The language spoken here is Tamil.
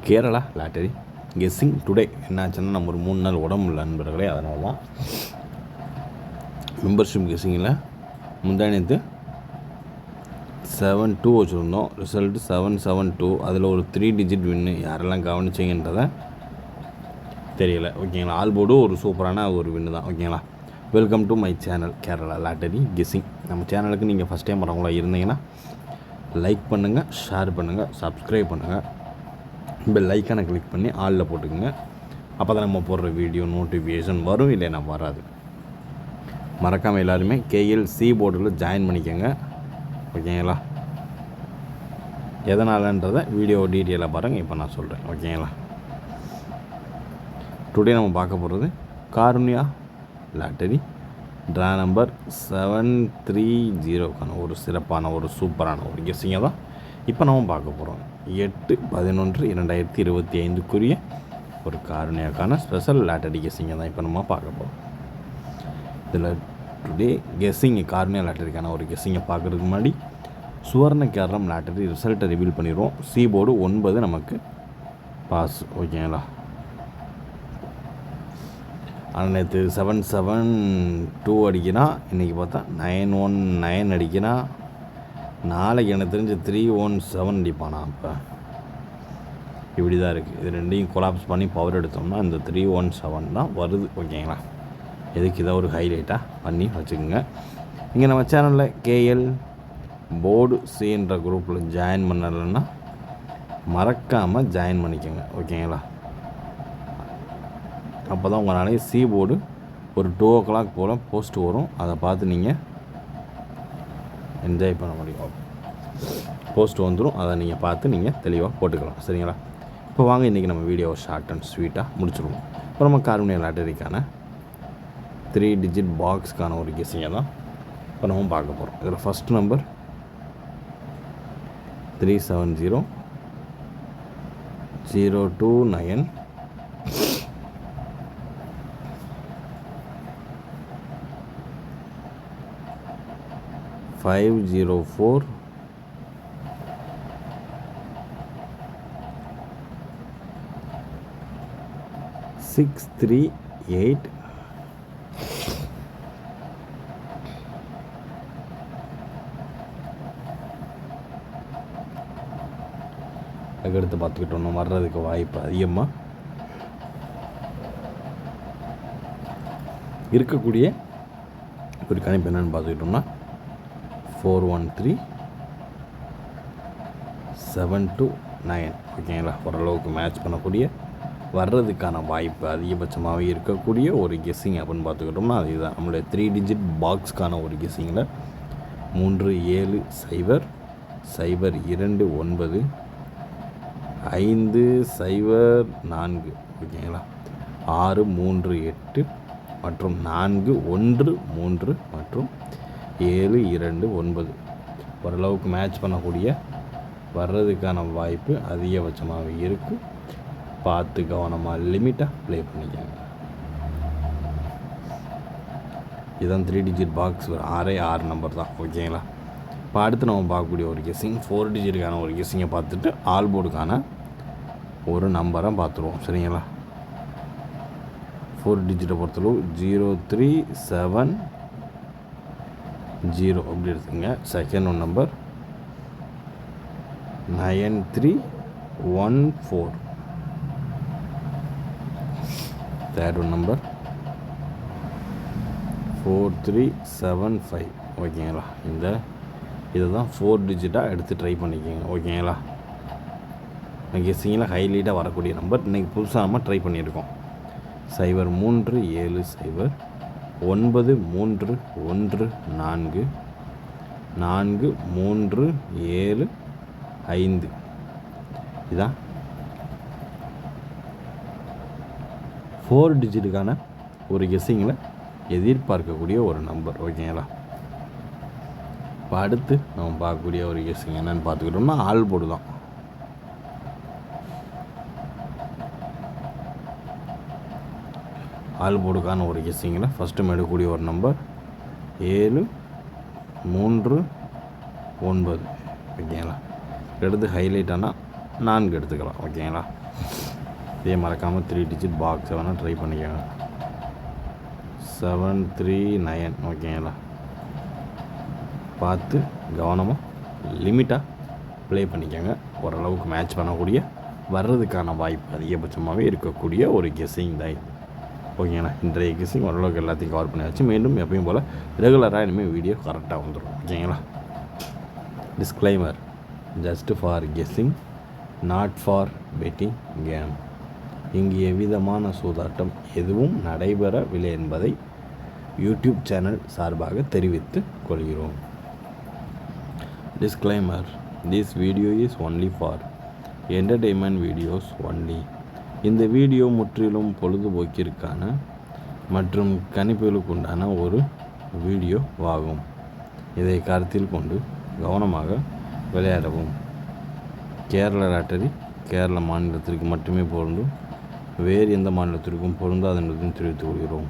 கேரளா லாட்டரி கெஸ்ஸிங் டுடே என்னாச்சுன்னா நம்ம ஒரு 3 நாள் உடம்புல நண்பர்களே, அதனால தான் மெம்பர்ஷிப் கெஸ்ஸிங்கில் முந்தானத்து 7-2 வச்சுருந்தோம். ரிசல்ட்டு 7-7-2. அதில் ஒரு 3 டிஜிட் வின்னு. யாரெல்லாம் கவனிச்சிங்கன்றதை தெரியல. ஓகேங்களா, ஆல் போர்டு ஒரு சூப்பரான ஒரு வின்னு தான். ஓகேங்களா, welcome to my channel Kerala lottery guessing. நம்ம சேனலுக்கு நீங்கள் ஃபஸ்ட் டைம் வரவங்களா இருந்தீங்கன்னா லைக் பண்ணுங்கள், ஷேர் பண்ணுங்கள், சப்ஸ்கிரைப் பண்ணுங்கள், பெல் ஐக்கானை கிளிக் பண்ணி ஆலில் போட்டுக்கோங்க. அப்போ தான் நம்ம போடுற வீடியோ நோட்டிஃபிகேஷன் வரும், இல்லைன்னா வராது. மறக்காமல் எல்லாருமே கேஎல்சி போர்டில் ஜாயின் பண்ணிக்கோங்க. ஓகேங்களா, எதனாலன்றதை வீடியோ டீட்டெயிலாக பாருங்கள், இப்போ நான் சொல்கிறேன். ஓகேங்களா, டுடே நம்ம பார்க்க போகிறது காருண்யா லாட்டரி ட்ரா நம்பர் 730க்கான ஒரு சிறப்பான ஒரு சூப்பரான ஒரு கெஸ்ஸிங்கை தான் இப்போ நம்ம பார்க்க போகிறோம். 8-11-2025 ஒரு காருண்யாக்கான ஸ்பெஷல் லாட்டரி கெஸ்ஸிங்கை தான் இப்போ நம்ம பார்க்க போகிறோம். இதில் டுடே கெஸ்ஸிங் காருண்யா லாட்டரிக்கான ஒரு கெஸ்ஸிங்கை பார்க்குறதுக்கு முன்னாடி சுவர்ண கேரளம் லாட்டரி ரிசல்ட்டை ரிவீல் பண்ணிடுவோம். சி போர்டு 9 நமக்கு பாஸ். ஓகேங்களா, ஆனால் நேற்று 7-7-2 அடிக்கிறான், இன்றைக்கி பார்த்தா 9-1-9 அடிக்கிறான். நாளைக்கு எனக்கு தெரிஞ்சு 3-1-7 அடிப்பானா. இப்போ இப்படி தான் இருக்குது. இது ரெண்டையும் கொலாப்ஸ் பண்ணி பவர் எடுத்தோம்னா இந்த 3-1-7 தான் வருது. ஓகேங்களா, எதுக்கு இதை ஒரு ஹைலைட்டாக பண்ணி வச்சுக்கோங்க. இங்கே நம்ம சேனலில் கேஎல் போர்டு சின்ற குரூப்பில் ஜாயின் பண்ணலைன்னா மறக்காமல் ஜாயின் பண்ணிக்கோங்க. ஓகேங்களா, அப்போ தான் உங்கள் நாளைக்கு சி போர்டு ஒரு 2 o'clock போல் போஸ்ட் வரும். அதை பார்த்து நீங்கள் என்ஜாய் பண்ண முடியும். போஸ்ட் வந்துடும், அதை நீங்கள் பார்த்து நீங்கள் தெளிவாக போட்டுக்கலாம். சரிங்களா, இப்போ வாங்க இன்றைக்கி நம்ம வீடியோவை ஷார்ட் அண்ட் ஸ்வீட்டாக முடிச்சுடுவோம். இப்போ நம்ம காருண்யா லாட்டரிக்கான 3 டிஜிட் பாக்ஸ்க்கான ஒரு கெஸ்ஸிங்கை தான் இப்போ நம்ம பார்க்க போகிறோம். இதில் ஃபஸ்ட் நம்பர் 370-029, 504, 638, 2 பார்த்துக்கிட்டோம். வர்றதுக்கு வாய்ப்பு அதிகமாக இருக்கக்கூடிய ஒரு கணிப்பு என்னென்னு பார்த்துக்கிட்டோம்னா 413-729. ஓகேங்களா, ஓரளவுக்கு மேட்ச் பண்ணக்கூடிய வர்றதுக்கான வாய்ப்பு அதிகபட்சமாகவே இருக்கக்கூடிய ஒரு கெஸ்ஸிங் அப்படின்னு பார்த்துக்கிட்டோம்னா அதுதான் நம்மளுடைய 3 டிஜிட் பாக்ஸ்க்கான ஒரு கெஸ்ஸிங்கில் 37-029, 504. ஓகேங்களா, 638 மற்றும் 413 மற்றும் 729 ஓரளவுக்கு மேட்ச் பண்ணக்கூடிய வர்றதுக்கான வாய்ப்பு அதிகபட்சமாக இருக்குது. பார்த்து கவனமாக லிமிட்டாக ப்ளே பண்ணிக்கோங்க. இதுதான் 3 டிஜிட் பாக்ஸ், ஒரு 6 நம்பர் தான். ஓகேங்களா, இப்போ அடுத்து நம்ம பார்க்கக்கூடிய ஒரு கெஸ்ஸிங் 4 டிஜிட்டுக்கான ஒரு கெஸ்ஸிங்கை பார்த்துட்டு ஆல் போர்டுக்கான ஒரு நம்பரை பார்த்துருவோம். சரிங்களா, 4 டிஜிட்டை பொறுத்தளவு 0370 அப்படி எடுத்துங்க. Second one number 9314, third one number 4375. ஓகேங்களா, இதை தான் 4 டிஜிட்டாக எடுத்து ட்ரை பண்ணிக்கோங்க. ஓகேங்களா, கெஸ்ஸிங்கில் ஹைலைட்டாக வரக்கூடிய நம்பர் இன்றைக்கி புதுசாக நம்ம ட்ரை பண்ணியிருக்கோம். 0370 9314 4375. இதான் 4 டிஜிட்டுக்கான ஒரு கெஸ்ஸிங்கில் எதிர்பார்க்கக்கூடிய ஒரு நம்பர். ஓகேங்களா, இப்போ அடுத்து நம்ம பார்க்கக்கூடிய ஒரு கெஸ்ஸிங் என்னென்னு பார்த்துக்கிட்டோம்னா ஆல் போர்டு தான். ஆல் போர்டுக்கான ஒரு கெஸ்ஸிங்கில் ஃபஸ்ட்டு எடுக்கக்கூடிய ஒரு நம்பர் 739. ஓகேங்களா, எடுத்து ஹைலைட் ஆனால் 4 எடுத்துக்கலாம். ஓகேங்களா? இதே மறக்காமல் 3 டிஜிட் பாக்ஸை வேணால் ட்ரை பண்ணிக்கோங்க. 739. ஓகேங்களா? பார்த்து கவனமாக லிமிட்டாக ப்ளே பண்ணிக்கோங்க. ஓரளவுக்கு மேட்ச் பண்ணக்கூடிய வர்றதுக்கான வாய்ப்பு அதிகபட்சமாகவே இருக்கக்கூடிய ஒரு கெஸ்ஸிங் தான் இது. ஓகேங்களா? இன்றைய கெஸ்ஸிங் ஓரளவுக்கு எல்லாத்தையும் கவர் பண்ணியாச்சு. மீண்டும் எப்பயும் போல் ரெகுலராக இனிமேல் வீடியோ கரெக்டாக வந்துடும். ஓகேங்களா? Disclaimer: just for guessing, not for betting game. இங்கு எவ்விதமான சூதாட்டம் எதுவும் நடைபெறவில்லை என்பதை யூடியூப் சேனல் சார்பாக தெரிவித்துக் கொள்கிறோம். Disclaimer: this video is only for entertainment videos only. இந்த வீடியோ முற்றிலும் பொழுதுபோக்கிற்கான மற்றும் கணிப்புகளுக்கு உண்டான ஒரு வீடியோ ஆகும். இதை கருத்தில் கொண்டு கவனமாக விளையாடவும். கேரள லாட்டரி கேரள மாநிலத்திற்கு மட்டுமே பொருந்தும். வேறு எந்த மாநிலத்திற்கும் பொருந்தாது என்பதையும் தெரிவித்துக் கொள்கிறோம்.